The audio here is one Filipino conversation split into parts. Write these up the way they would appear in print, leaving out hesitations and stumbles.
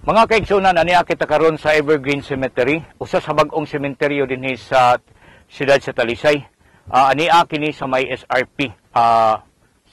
Mga kaigsunan, aniya kita karon sa Evergreen Cemetery, usa sa bag-ong sementeryo dinhi sa siyudad sa Talisay. Aniya kini sa may SRP.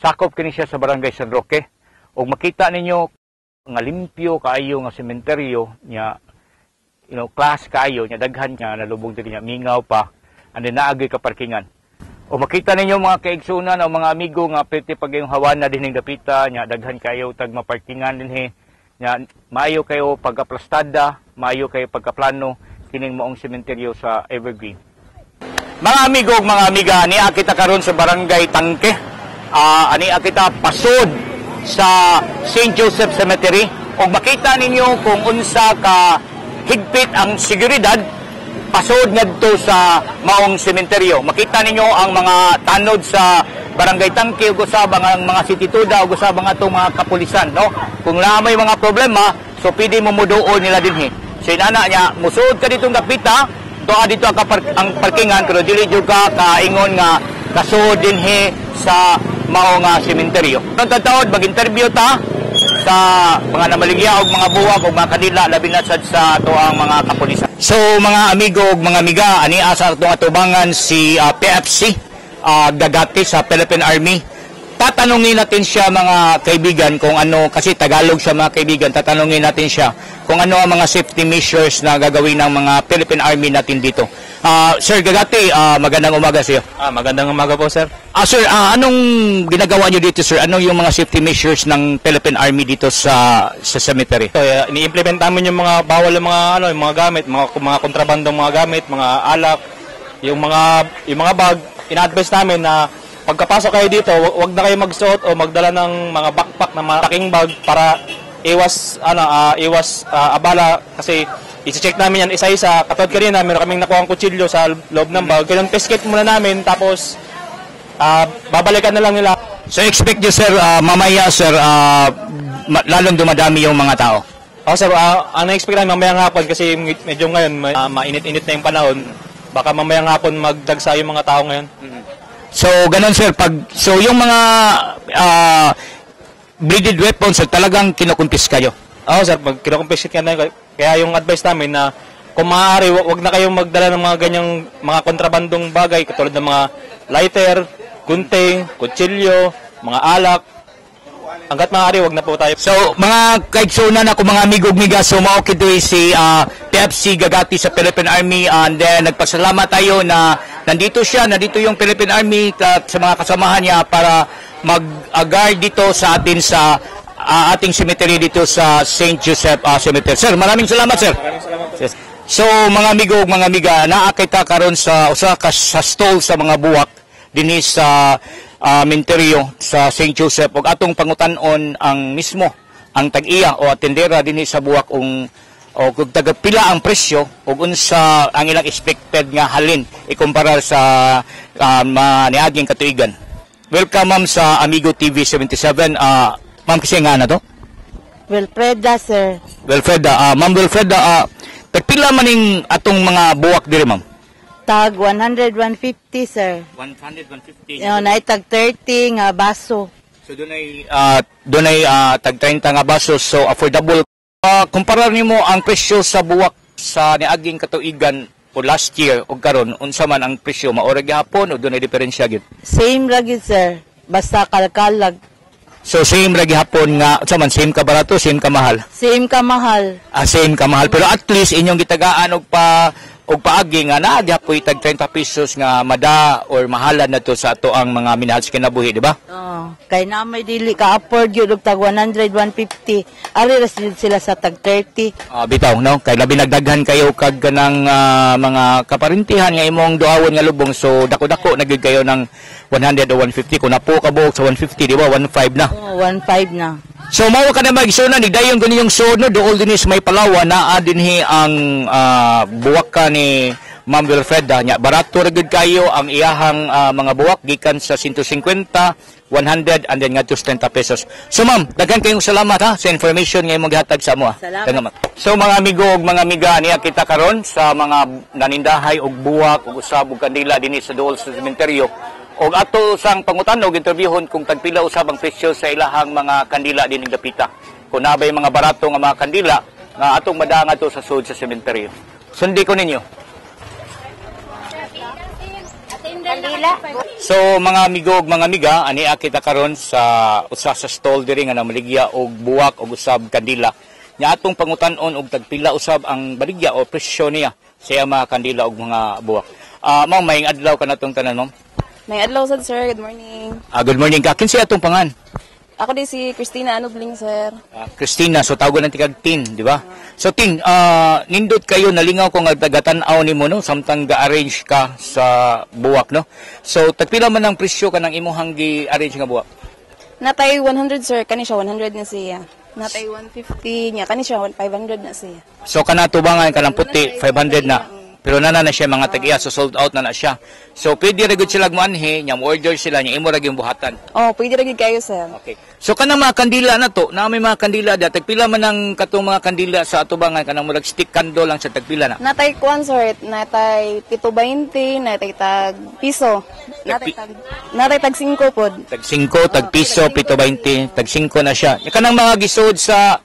Sakop kini siya sa Barangay San Roque. Ug makita ninyo nga limpyo kaayo nga sementeryo nya, class kaayo nya, daghan nya nalubog diri nya, mingaw pa, andi naagay ka parkingan. O makita ninyo mga kaigsunan o mga amigo nga pwede pagayong hawana dinhing dapita nya, daghan kayo tag maparkingan dinhi. Nya, maayo kayo pagkaplastada, maayo kayo pagkaplano kining moong sementeryo sa Evergreen. Mga amigo ug mga amiga, ania kita karon sa Barangay Tangke. Ania kita pasod sa St. Joseph Cemetery. Ug makita ninyo kung unsa ka higpit ang seguridad pasod ngadto sa maong sementeryo. Makita ninyo ang mga tanod sa Barangay Tangke ug usab ang mga sitituda ug usab ang atong mga kapulisan, no? Kung may mga problema, so pwede mo muduol nila dinhi. So inana niya, musuod ka ditong dapita, doa dito ang parkingan, pero dili jud ka kaingon nga kasuod dinhi sa mao nga sementeryo. Ang taod mag-interview ta sa mga namaligya ug mga buwak ug mga kanila labi na sad sa ato ang mga kapulisan. So mga amigo ug mga amiga, ani asa atong atubangan si PFC Gagati sa Philippine Army. Tatanungin natin siya mga kaibigan kung ano, kasi Tagalog siya mga kaibigan, tatanungin natin siya kung ano ang mga safety measures na gagawin ng mga Philippine Army natin dito. Sir Gagati, magandang umaga sa iyo. Magandang umaga po, sir. Sir, anong ginagawa niyo dito, sir? Ano yung mga safety measures ng Philippine Army dito sa cemetery? So, ini-implement namin yung mga bawal yung mga yung mga gamit, mga kontrabandong mga gamit, mga alak, yung mga bag. Ina-advise namin na pagkapasok kayo dito, wag na kayo magsuot o magdala ng mga backpack na malaking bag para iwas abala, kasi i-check namin yan isa-isa. Katulad kanina, meron kaming nakuha ang kutsilyo sa loob ng bag. Confiscate muna namin, tapos babalikan na lang nila. So expect nyo, sir, mamaya, sir, lalong dumadami yung mga tao? Sir, ang na-expect namin mamayang hapon, kasi medyo ngayon mainit-init na yung panahon. Baka mamayang hapon magdagsa yung mga tao ngayon. So, ganun, sir. So, yung mga bladed weapons, sir, talagang kinukumpis kayo? Oo, sir. Kinukumpis ka na. Kaya yung advice namin na kung maaari, wag na kayong magdala ng mga ganyang mga kontrabandong bagay, katulad ng mga lighter, gunting, kutsilyo, mga alak. Hanggat maaari, wag na po tayo. So, mga kaigsunan ako, mga amigo-miga, so maokitoy si PFC Gagati sa Philippine Army, and then nagpasalamat tayo na nandito yung Philippine Army at sa mga kasamahan niya para mag-guard dito sa atin sa ating cemetery dito sa St. Joseph Cemetery. Sir, maraming salamat, sir. Maraming salamat po. Yes. So, mga amigo, mga amiga, naakita karon sa usa ka sa stall sa mga buwak dinhi sa menteryo sa St. Joseph, ug atong pangutanon ang mismo ang tag-iya o atendera dinhi sa buwak kung tagapila ang presyo ug unsa ang ilang expected nga halin ikumpara sa niaging katuigan. Welcome, ma'am, sa Amigo TV 77. Ma'am, kasi nga na to? Wilfreda, sir. Wilfreda, ma'am Wilfreda, tagpila maning atong mga buwak diri, ma'am? Tag 100, 150, sir. 100, 150. Tag 30 nga baso. So dunay tag 30 nga baso, so affordable. Kumpara nimo ang presyo sa buwak sa niaging katuigan o last year o karon, unsa man ang presyo, maura gyapon o dunay diferensya gyud? Same ra gyud, sir. Basta kalkalag. So same ra gyapon nga, unsa man, same ka barato, same ka mahal? Same ka mahal. Same ka mahal, pero at least inyong gitagaan og paagi nga nagyapoy tag 30 pesos nga mada or mahalan na to sa ato ang mga minahal sa kinabuhi, di ba? Kay na may dili ka afford gyud og tag 100, 150. Ari ra sila sa tag 30. Bitaw, no? Kay labi nagdaghan kayo kag kanang mga kaparintihan nga imong duawon nga lubong, so dako-dako na gyud kayo ng 100 o 150 kung napo ka buok sa 150, di ba? 15 na. 15 na. So mao ka na magsuna ni dayon gani yung sono dool dinhi sa may Palawan naa dinhi ang buwak ka ni Ma'am Wilfreda nya, barato ra gid kayo ang iyahang mga buwak gikan sa 150, 100 and then ngadto 30 pesos. So ma'am, daghan kayong salamat ha sa information nga imong gihatag sa amo. Salamat. So mga amigo ug mga amiga, niya kita karon sa mga nanindahay og buwak ug usab og kandila dinhi sa duol sa sementeryo. Og ato sang pangutanog interviewon kung tagpila usab ang presyo sa ilahang mga kandila dining dapita. Kung nabay mga barato nga mga kandila, nga atong madanga to sa sud sa sementeryo. Sundi ko ninyo. So mga amigo ug mga amiga, ani kita karon sa usa sa stall diri nga namaligya og buwak og usab kandila. Nya atong pangutan-on og tagpila usab ang baligya o presyo niya sa mga kandila og mga buwak. Ma'am, maayong adlaw kanatong tanan, ma'am. May adlaw sad, sir. Good morning. Good morning ka. Kinsa atong pangan? Ako di si Christina Anubling, sir. Christina, so tawagan natin kag Tin, di ba? So Tin, nindot kayo nalingaw ko nga tagatanaw nimo no, samtang ga-arrange ka sa buwak no. So tagpila man ang presyo kanang imong gi-arrange nga buwak? Natay 100, sir. Kani siya 100 na siya. Natay 150 niya. Kani siya 500 na siya. So kana tubangan kanang puti 500 na. Pero na siya mga tag-iya, so sold out na siya. So pwede ra gud sila manhi, nya mo order sila nya imo ra gyung buhatan. Oh, pwede ra gid kayo, sir. Okay. So kanang mga kandila na to, na may mga kandila da tagpila man ang katong mga kandila sa atubangan kanang murag stick candle lang sa tagpila na. Natay kuan, sir. Natay 720, natay tag piso. Natay tag 5 pod. Tag 5, tag piso, 720, tag 5 na siya. Kanang mga gisod sa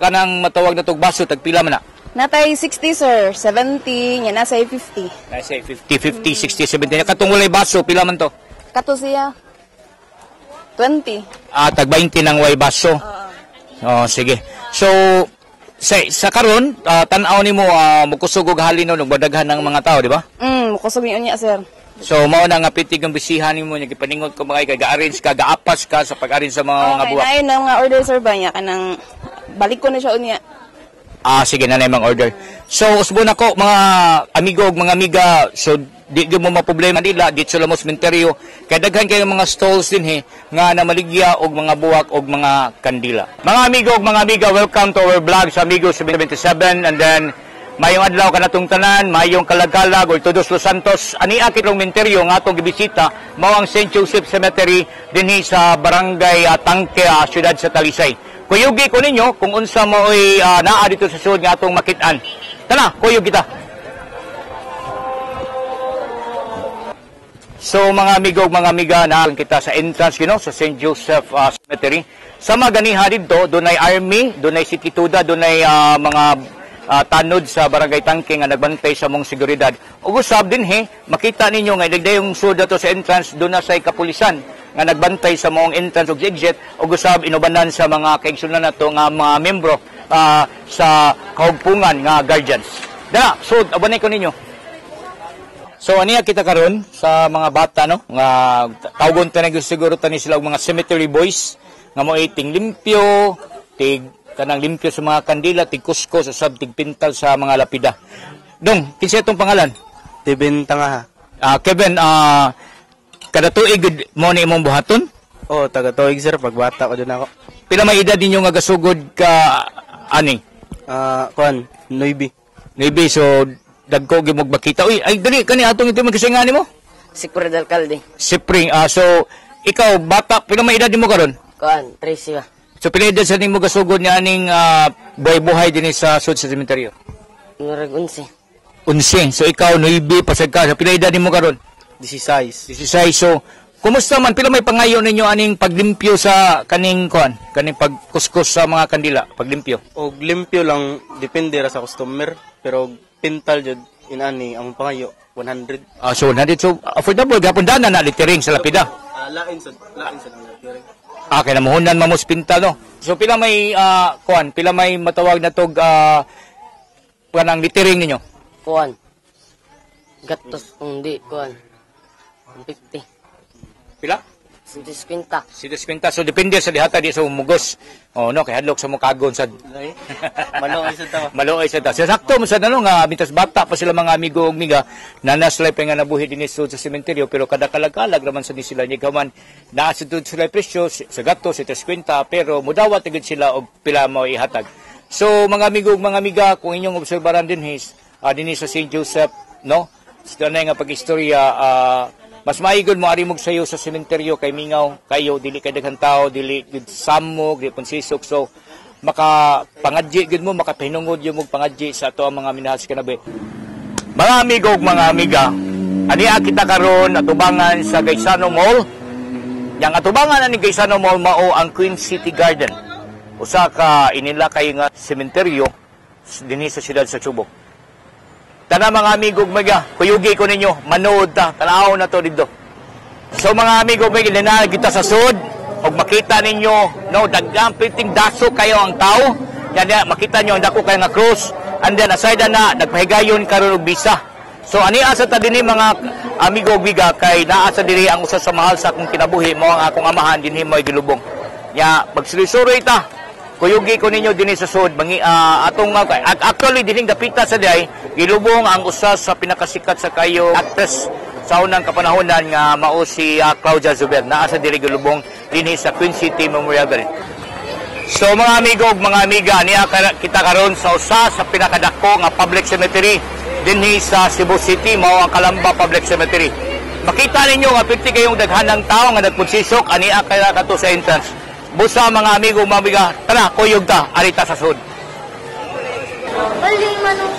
kanang matawag na tog baso tagpila man na. Natay 60, sir. 70, nya nasa 50. Nasa 50, 60, 70. Katong walay baso, pila man to? Kato siya 20. Tag 20 ng way baso. Sige. So, sa karon, tan-aw nimo mukusog og halin no, badaghan ng mga tao, di ba? Mukusog niya, sir. So, mao na nga pitig ang bisihan nimo, nya gipaningot ko mga ga-arrange ka, ga-apas ka sa pag-arrange sa mga buwak. Okay, na nga order, sir, ba niya kanang balik ko na siya unya. Sige na mang order. So, usbon ako, mga amigo ug mga amiga, so, di mo maproblema nila, dito sa Lamos Cementerio, kaya daghan kayo mga stalls din nga namaligya og mga buwak og mga kandila. Mga amigo ug mga amiga, welcome to our vlog sa Amigo 77, and then, mayong adlaw kanatong tanan, mayong kalagkalag, or Todos Los Santos, ania kitong menteryo nga atong gibisita, mao ang St. Joseph Cemetery, dinhi sa Barangay Tangke, siyudad sa Talisay. Kuyugi ko ninyo kung unsa mo'y naa dito sa sud nga atong makit-an. Tara, kuyog kita. So mga amigo, mga amiga, na kita sa entrance sa St. Joseph Cemetery. Sa maganiha dito, dunay army, dunay city tuda, dunay mga tanod sa Barangay Tangke nga nagbantay sa mong seguridad. Ug usab din makita ninyo nga dagdayong sud ato sa entrance, doon na say kapulisan nga nagbantay sa mong entrance ug exit, ug usab inubanan sa mga kaigsunan nato nga mga membro sa kahugpungan nga guardians. Dara, sud abanay ko ninyo. So aniya kita karon sa mga bata no nga tawgon ta siguro tani sila og mga cemetery boys nga mo ting limpyo, tig kanang limpyo sa mga kandila, tig kuskos, usab tig pintal sa mga lapida. Dong, kinsa itong pangalan? Kevin Tanga. Kevin, kada tuig mo ni imong buhaton? Taga tuig, sir, pagbata ko din ako. Pila may edad ninyo nga gasugod ka ani? Noibi. Noibi, so dagko gyud magbakita. Uy, ay dali kani atong ito magkasingani mo? Sipre del Calde. Sipring, so ikaw bata, pila may edad nimo karon? 13 ba? So pila edad sa nimo gasugod ni aning buhay dinhi sa sud sa sementeryo? Murag 11. 11. So ikaw noibi pasag ka. So pila edad nimo karon? 16. 16. So kumusta man pila may pangayo ninyo aning paglimpyo sa kaning pagkuskus sa mga kandila, paglimpyo? Og limpyo lang depende ra sa customer, pero pintal jud inani ang pangayo 100. So 100. So affordable gapon dana na littering sa lapida. Lain sa littering. Kaya namuhunan mamos pintal no. So pila may pila may matawag na tog kanang littering ninyo? Kuan. Gatos hindi kuan. 50. Pila? 50. So depende sa dihata di sa umugos. No, kay hadlok sa mukagon sad. Maloy sa tawa. Maloy sa ta. Sakto mo sa nga bintas bata pa sila mga amigo ug miga nanas life nga nabuhi dinhi sa sementeryo, pero kada kalag-kalag naman sa sila ni gaman naa sud sila presyo sa gato sa 50, pero mudawat gid sila og pila mo ihatag. So mga amigo ug mga amiga, kung inyong obserbaran dinhi sa St. Joseph no, sila nga pag-istorya, mas maigod mo arimog sayo sa sementeryo kay mingaw kayo, dili kay daghang tao, dili gid samog, dili pansisok. So makapangadji gid mo, makapahinungod yung pangadji sa ato ang mga minahal sa kanabi. Mga amigo ug mga amiga, ania kita karon atubangan sa Gaisano Mall. Yang atubangan ani Gaisano Mall mao ang Queen City Garden. Usa ka inila kay nga sementeryo dinhi sa siyudad sa Subo. Tana mga amigo mga kuyugi ko ninyo, manood ta, tanaw na to dito. So mga amigo mga linanag kita sa sud, og makita ninyo no daghang piting daso kayo ang tao. Yan makita nyo ang dako kayo nga cross. And then aside na nagpahigayon karon og bisa. So ani asa ta dinhi mga amigo og biga kay naa sa diri ang usa sa mahal sa akong kinabuhi mao ang akong amahan dinhi mo'y gilubong. Ya pagsuloy-suroy ta. Kuyugi ko ninyo dinhi sa sud mangi atong actually dinhi dapita sa diay gilubong ang usa sa pinakasikat sa kayo actress sa unang kapanahonan nga mao si Claudia Zuber naa sa diri gilubong dinhi sa Queen City Memorial Garden. So mga amigo ug mga amiga niya kita karon sa usa sa pinakadako nga public cemetery dinhi sa Cebu City mao ang Calamba Public Cemetery. Makita ninyo nga piti kayong daghanang tawo nga nagpunsisok ani kaya kato sa entrance. Busa mga amigo mga amiga, tara kuyog ta arita sa sud. Bali manong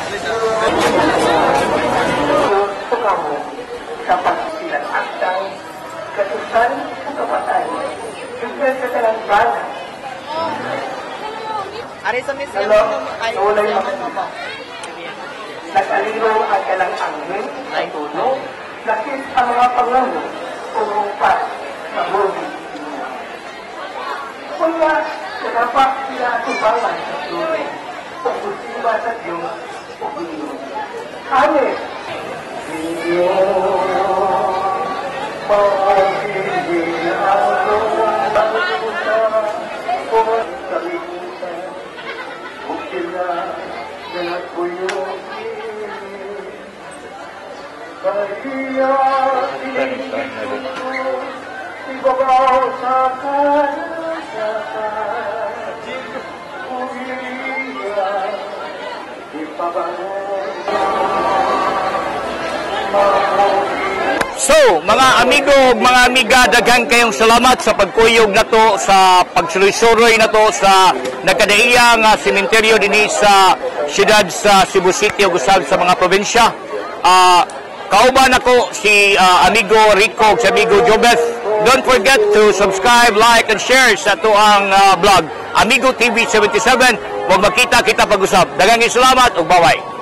sa pagsilang aktang katusan sa kapatay. Yung sa bala. Ari sa mismo ay ulay makikita. Nag-aliro ang kalang anghel ay tulong. Lakit ang mga pangulo pumumpat sa buhay. Kaya, dapat sila tumbalan sa tuloy. Pagbusiba sa Diyos, pagbusiba. Amen. So, mga amigo, mga amiga, daghang kayong salamat sa pagkuyog na to, sa pagsuloy-suroy na to, sa nagkadaiyang sementeryo dinhi sa siyudad sa Cebu City o gusab sa mga probinsya. Kauban ako si amigo Rico ug si amigo Jobeth. Don't forget to subscribe, like, and share sa tuang vlog. Amigo TV 77. Huwag makita kita pag-usap. Daghang salamat ug bye-bye.